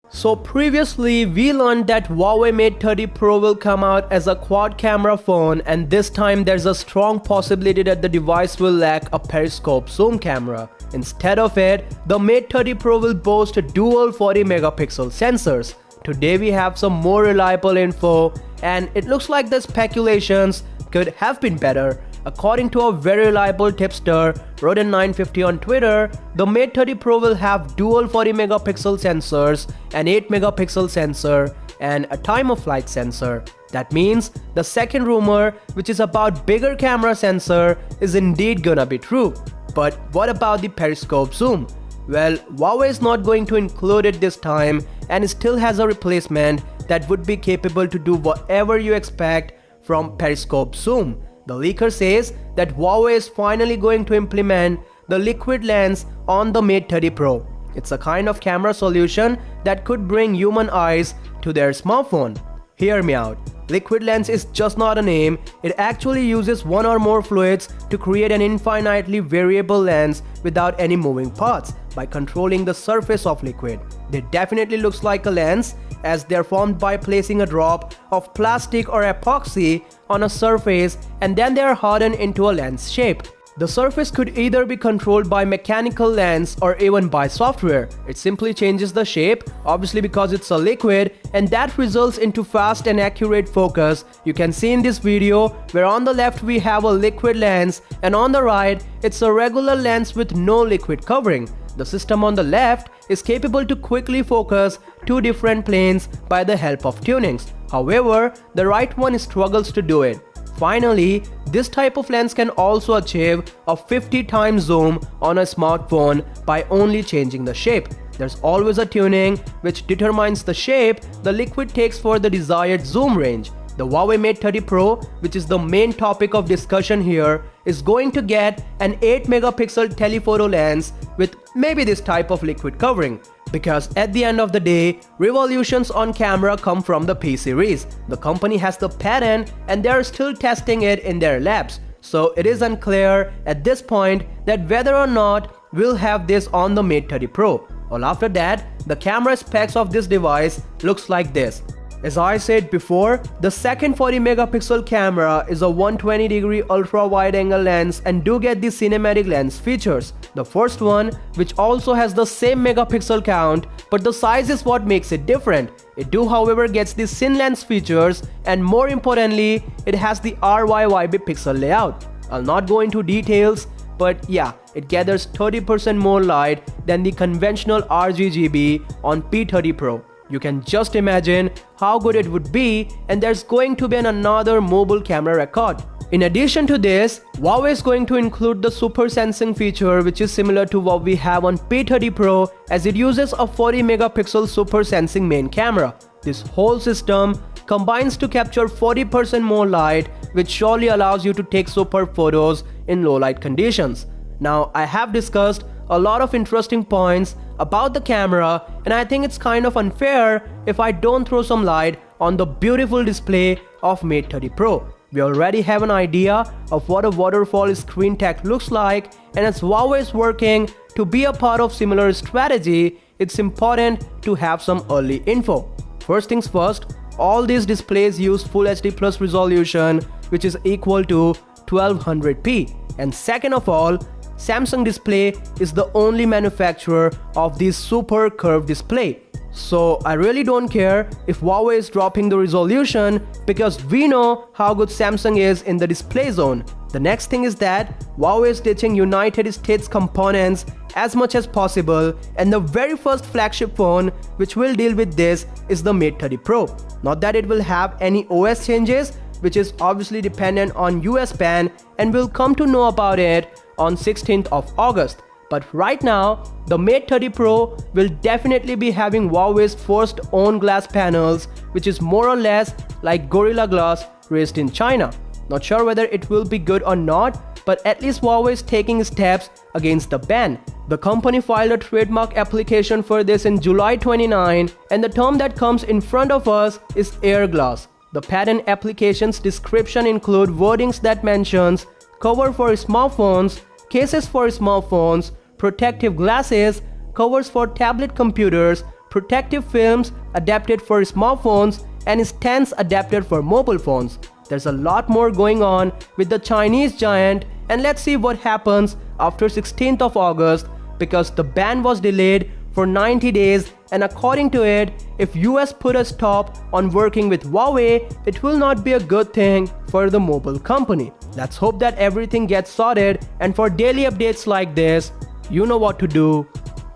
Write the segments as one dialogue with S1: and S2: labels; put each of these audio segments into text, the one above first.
S1: So previously we learned that Huawei Mate 30 Pro will come out as a quad camera phone, and this time there's a strong possibility that the device will lack a periscope zoom camera. Instead of it, the Mate 30 Pro will boast dual 40 megapixel sensors. Today we have some more reliable info, and it looks like the speculations could have been better. According to a very reliable tipster, Rodent950 on Twitter, the Mate 30 Pro will have dual 40 megapixel sensors, an 8 megapixel sensor, and a time of flight sensor. That means the second rumor, which is about bigger camera sensor, is indeed gonna be true. But what about the periscope zoom? Well, Huawei is not going to include it this time, and it still has a replacement that would be capable to do whatever you expect from periscope zoom. The leaker says that Huawei is finally going to implement the liquid lens on the Mate 30 Pro. It's a kind of camera solution that could bring human eyes to their smartphone. Hear me out. Liquid lens is just not a name, it actually uses one or more fluids to create an infinitely variable lens without any moving parts by controlling the surface of liquid. They definitely looks like a lens, as they're formed by placing a drop of plastic or epoxy on a surface and then they are hardened into a lens shape. The surface could either be controlled by mechanical lens or even by software. It simply changes the shape, obviously because it's a liquid, and that results into fast and accurate focus. You can see in this video where on the left we have a liquid lens and on the right it's a regular lens with no liquid covering. The system on the left is capable to quickly focus two different planes by the help of tunings. However, the right one struggles to do it. Finally, this type of lens can also achieve a 50 times zoom on a smartphone by only changing the shape. There's always a tuning which determines the shape the liquid takes for the desired zoom range. The Huawei Mate 30 Pro, which is the main topic of discussion here, is going to get an 8 megapixel telephoto lens with maybe this type of liquid covering. Because at the end of the day, revolutions on camera come from the P series. The company has the patent and they are still testing it in their labs. So it is unclear at this point that whether or not we'll have this on the Mate 30 Pro. Well, after that, the camera specs of this device looks like this. As I said before, the second 40 megapixel camera is a 120-degree ultra-wide-angle lens and do get the cinematic lens features. The first one, which also has the same megapixel count, but the size is what makes it different. It do however gets the cine lens features, and more importantly, it has the RYYB pixel layout. I'll not go into details, but yeah, it gathers 30% more light than the conventional RGB on P30 Pro. You can just imagine how good it would be, and there's going to be another mobile camera record. In addition to this, Huawei is going to include the super sensing feature, which is similar to what we have on P30 Pro, as it uses a 40 megapixel super sensing main camera. This whole system combines to capture 40% more light, which surely allows you to take superb photos in low light conditions. Now, I have discussed a lot of interesting points about the camera, and I think it's kind of unfair if I don't throw some light on the beautiful display of Mate 30 Pro. We already have an idea of what a waterfall screen tech looks like, and as Huawei is working to be a part of similar strategy, it's important to have some early info. First things first, all these displays use Full HD Plus resolution, which is equal to 1200p. And second of all, Samsung Display is the only manufacturer of this super curved display. So I really don't care if Huawei is dropping the resolution, because we know how good Samsung is in the display zone. The next thing is that Huawei is ditching United States components as much as possible, and the very first flagship phone which will deal with this is the Mate 30 Pro. Not that it will have any OS changes, which is obviously dependent on US ban, and we'll come to know about it on 16th of August. But right now, the Mate 30 Pro will definitely be having Huawei's first own glass panels, which is more or less like Gorilla Glass raised in China. Not sure whether it will be good or not, but at least Huawei is taking steps against the ban. The company filed a trademark application for this in July 29, and the term that comes in front of us is air glass. The patent application's description include wordings that mentions cover for smartphones, cases for smartphones, protective glasses, covers for tablet computers, protective films adapted for smartphones, and stands adapted for mobile phones. There's a lot more going on with the Chinese giant, and let's see what happens after 16th of August, because the ban was delayed for 90 days, and according to it, if US put a stop on working with Huawei, it will not be a good thing for the mobile company. Let's hope that everything gets sorted, and for daily updates like this, you know what to do.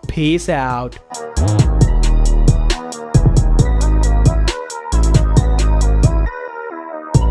S1: Peace out.